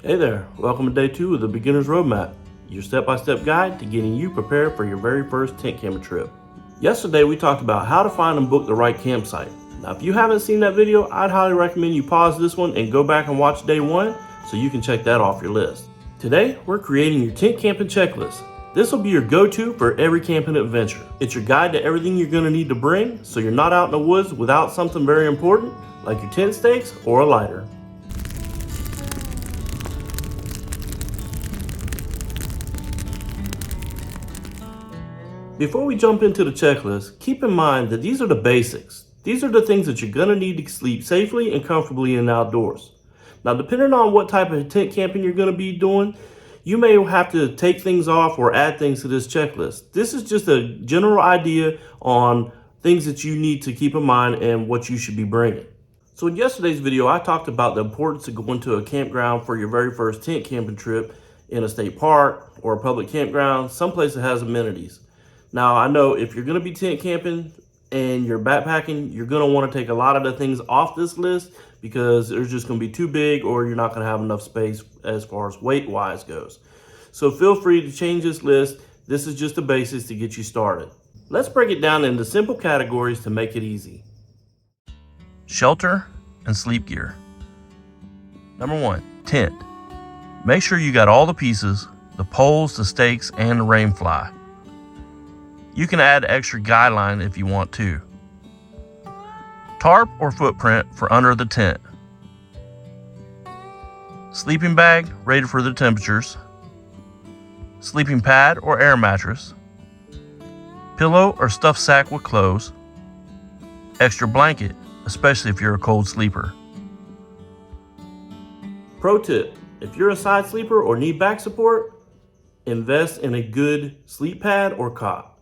Hey there, welcome to day 2 of the Beginner's Roadmap, your step-by-step guide to getting you prepared for your very first tent camping trip. Yesterday we talked about how to find and book the right campsite. Now if you haven't seen that video, I'd highly recommend you pause this one and go back and watch day 1 so you can check that off your list. Today we're creating your tent camping checklist. This will be your go-to for every camping adventure. It's your guide to everything you're going to need to bring so you're not out in the woods without something very important like your tent stakes or a lighter. Before we jump into the checklist, keep in mind that these are the basics. These are the things that you're going to need to sleep safely and comfortably in the outdoors. Now, depending on what type of tent camping you're going to be doing, you may have to take things off or add things to this checklist. This is just a general idea on things that you need to keep in mind and what you should be bringing. So in yesterday's video, I talked about the importance of going to a campground for your very first tent camping trip in a state park or a public campground, someplace that has amenities. Now, I know if you're going to be tent camping and you're backpacking, you're going to want to take a lot of the things off this list because they're just going to be too big or you're not going to have enough space as far as weight-wise goes. So feel free to change this list. This is just the basics to get you started. Let's break it down into simple categories to make it easy. Shelter and sleep gear. Number 1, tent. Make sure you got all the pieces, the poles, the stakes, and the rain fly. You can add extra guideline if you want to. Tarp or footprint for under the tent. Sleeping bag rated for the temperatures. Sleeping pad or air mattress. Pillow or stuffed sack with clothes. Extra blanket, especially if you're a cold sleeper. Pro tip, if you're a side sleeper or need back support, invest in a good sleep pad or cot.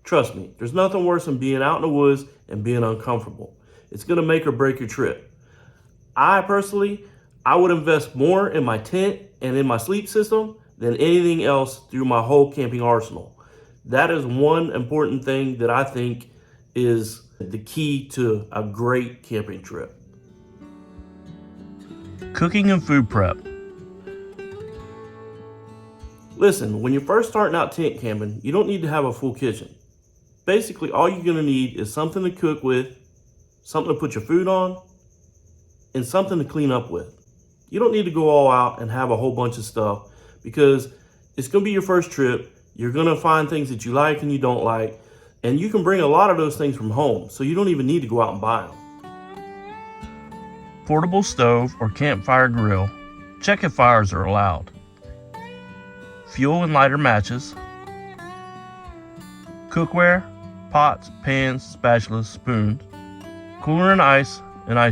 Trust me, there's nothing worse than being out in the woods and being uncomfortable. It's going to make or break your trip. I would invest more in my tent and in my sleep system than anything else through my whole camping arsenal. That is one important thing that I think is the key to a great camping trip. Cooking and food prep. Listen, when you're first starting out tent camping, you don't need to have a full kitchen. Basically, all you're gonna need is something to cook with, something to put your food on, and something to clean up with. You don't need to go all out and have a whole bunch of stuff because it's gonna be your first trip. You're gonna find things that you like and you don't like, and you can bring a lot of those things from home, so you don't even need to go out and buy them. Portable stove or campfire grill. Check if fires are allowed. Fuel and lighter matches. Cookware, pots, pans, spatulas, spoons, cooler and ice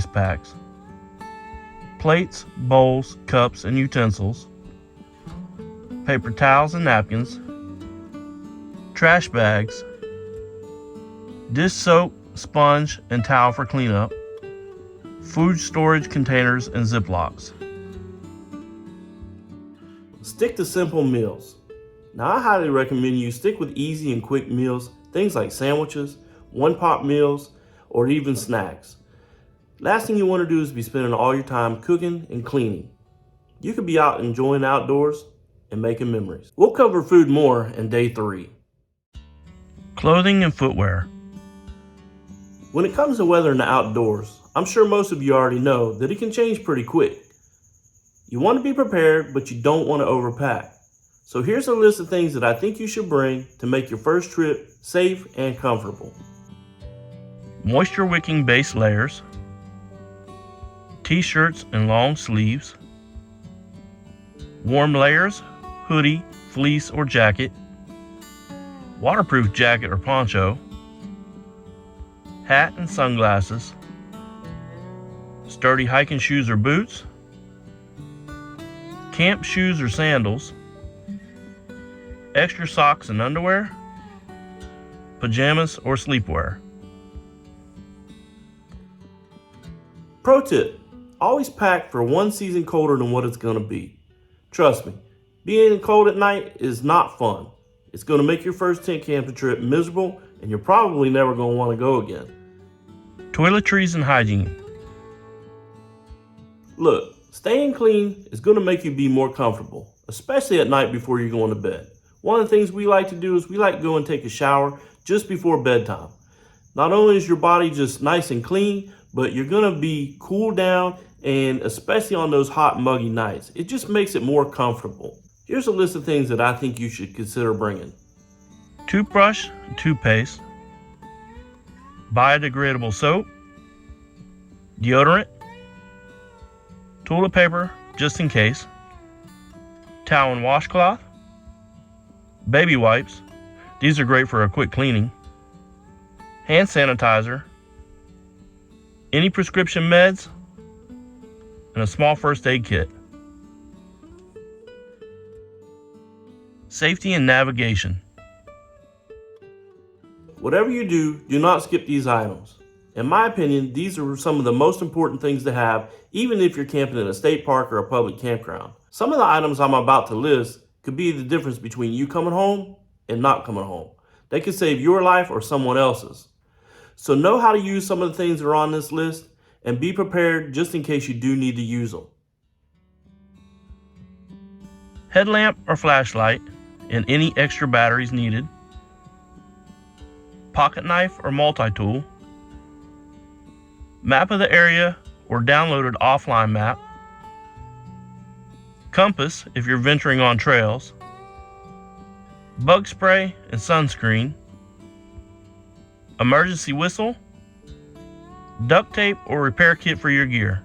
packs, plates, bowls, cups, and utensils, paper towels and napkins, trash bags, dish soap, sponge, and towel for cleanup, food storage containers and Ziplocs. Stick to simple meals. Now, I highly recommend you stick with easy and quick meals, things like sandwiches, one-pot meals, or even snacks. Last thing you want to do is be spending all your time cooking and cleaning. You could be out enjoying the outdoors and making memories. We'll cover food more in day 3. Clothing and footwear. When it comes to weather in the outdoors, I'm sure most of you already know that it can change pretty quick. You want to be prepared, but you don't want to overpack. So here's a list of things that I think you should bring to make your first trip safe and comfortable. Moisture wicking base layers, t-shirts and long sleeves, warm layers, hoodie, fleece or jacket, waterproof jacket or poncho, hat and sunglasses, sturdy hiking shoes or boots, camp shoes or sandals, extra socks and underwear, pajamas or sleepwear. Pro tip, always pack for one season colder than what it's gonna be. Trust me, being cold at night is not fun. It's gonna make your first tent camping trip miserable and you're probably never gonna wanna go again. Toiletries and hygiene. Look, Staying clean is going to make you be more comfortable, especially at night before you're going to bed. One of the things we like to do is we like to go and take a shower just before bedtime. Not only is your body just nice and clean, but you're going to be cooled down, and especially on those hot, muggy nights, it just makes it more comfortable. Here's a list of things that I think you should consider bringing. Toothbrush, toothpaste, biodegradable soap, deodorant, toilet paper just in case, towel and washcloth, baby wipes, these are great for a quick cleaning, hand sanitizer, any prescription meds, and a small first aid kit. Safety and navigation. Whatever you do, do not skip these items. In my opinion, these are some of the most important things to have, even if you're camping in a state park or a public campground. Some of the items I'm about to list could be the difference between you coming home and not coming home. They could save your life or someone else's. So know how to use some of the things that are on this list and be prepared just in case you do need to use them. Headlamp or flashlight and any extra batteries needed. Pocket knife or multi-tool. Map of the area or downloaded offline map. Compass if you're venturing on trails. Bug spray and sunscreen. Emergency whistle. Duct tape or repair kit for your gear.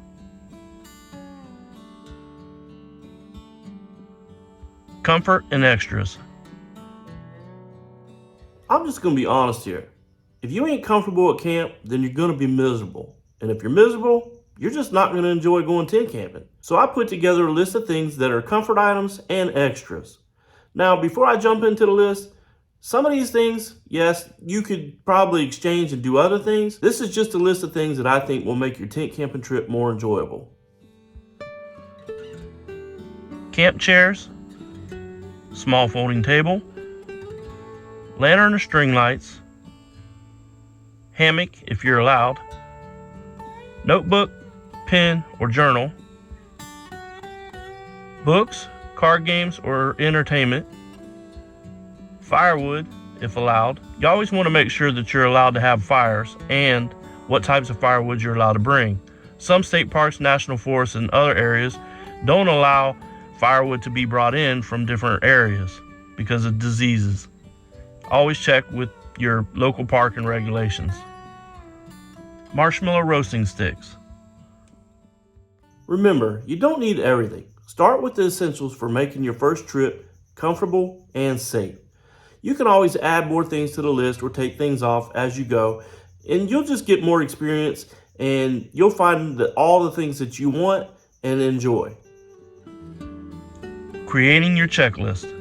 Comfort and extras. I'm just going to be honest here. If you ain't comfortable at camp, then you're going to be miserable. And if you're miserable, you're just not going to enjoy going tent camping. So I put together a list of things that are comfort items and extras. Now, before I jump into the list, some of these things, yes, you could probably exchange and do other things. This is just a list of things that I think will make your tent camping trip more enjoyable. Camp chairs, small folding table, lantern or string lights, hammock if you're allowed, notebook, pen or journal, books, card games or entertainment, firewood if allowed. You always want to make sure that you're allowed to have fires and what types of firewood you're allowed to bring. Some state parks, national forests, and other areas don't allow firewood to be brought in from different areas because of diseases. Always check with your local park and regulations. Marshmallow roasting sticks. Remember, you don't need everything. Start with the essentials for making your first trip comfortable and safe. You can always add more things to the list or take things off as you go, and you'll just get more experience, and you'll find that all the things that you want and enjoy. Creating your checklist.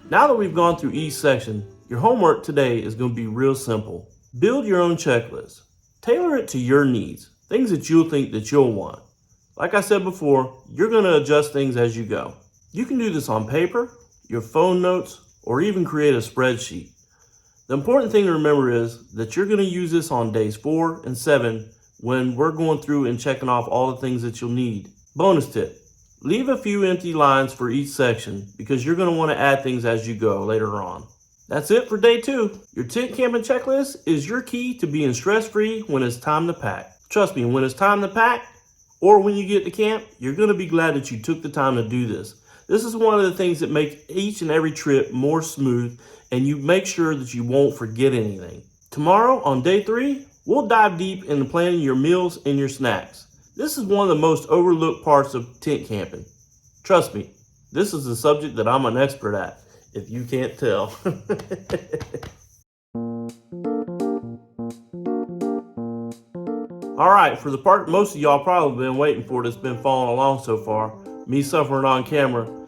Now that we've gone through each section, your homework today is going to be real simple. Build your own checklist. Tailor it to your needs, things that you'll think that you'll want. Like I said before, you're going to adjust things as you go. You can do this on paper, your phone notes, or even create a spreadsheet. The important thing to remember is that you're going to use this on days 4 and 7 when we're going through and checking off all the things that you'll need. Bonus tip, leave a few empty lines for each section because you're going to want to add things as you go later on. That's it for day 2. Your tent camping checklist is your key to being stress-free when it's time to pack. Trust me, when it's time to pack, or when you get to camp, you're going to be glad that you took the time to do this. This is one of the things that make each and every trip more smooth, and you make sure that you won't forget anything. Tomorrow, on day 3, we'll dive deep into planning your meals and your snacks. This is one of the most overlooked parts of tent camping. Trust me, this is a subject that I'm an expert at, if you can't tell. All right, for the part most of y'all probably been waiting for that's been following along so far, me suffering on camera,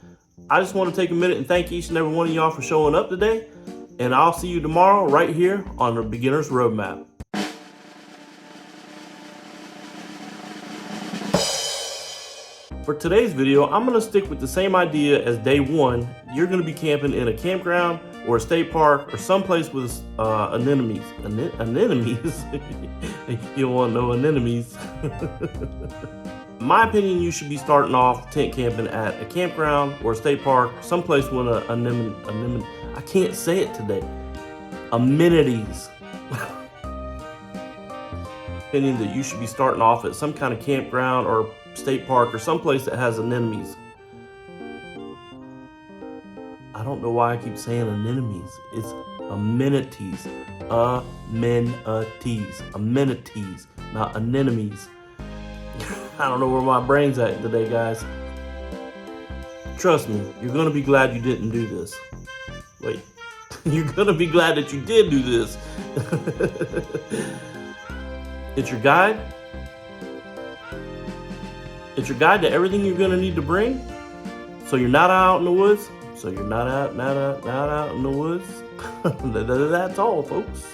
I just want to take a minute and thank each and every one of y'all for showing up today, and I'll see you tomorrow right here on the Beginner's Roadmap. For today's video, I'm going to stick with the same idea as day 1. You're going to be camping in a campground or a state park or someplace with anemones. Anemones? You don't want no anemones. In my opinion, you should be starting off tent camping at a campground or a state park, someplace with I can't say it today. Amenities. Opinion that you should be starting off at some kind of campground or state park or someplace that has anemones. I don't know why I keep saying anemones. It's amenities. Amenities, not anemones. I don't know where my brain's at today, guys. Trust me, you're gonna be glad you didn't do this. Wait, you're gonna be glad that you did do this. It's your guide. It's your guide to everything you're gonna need to bring. So you're not out in the woods. So you're not out in the woods. That's all, folks.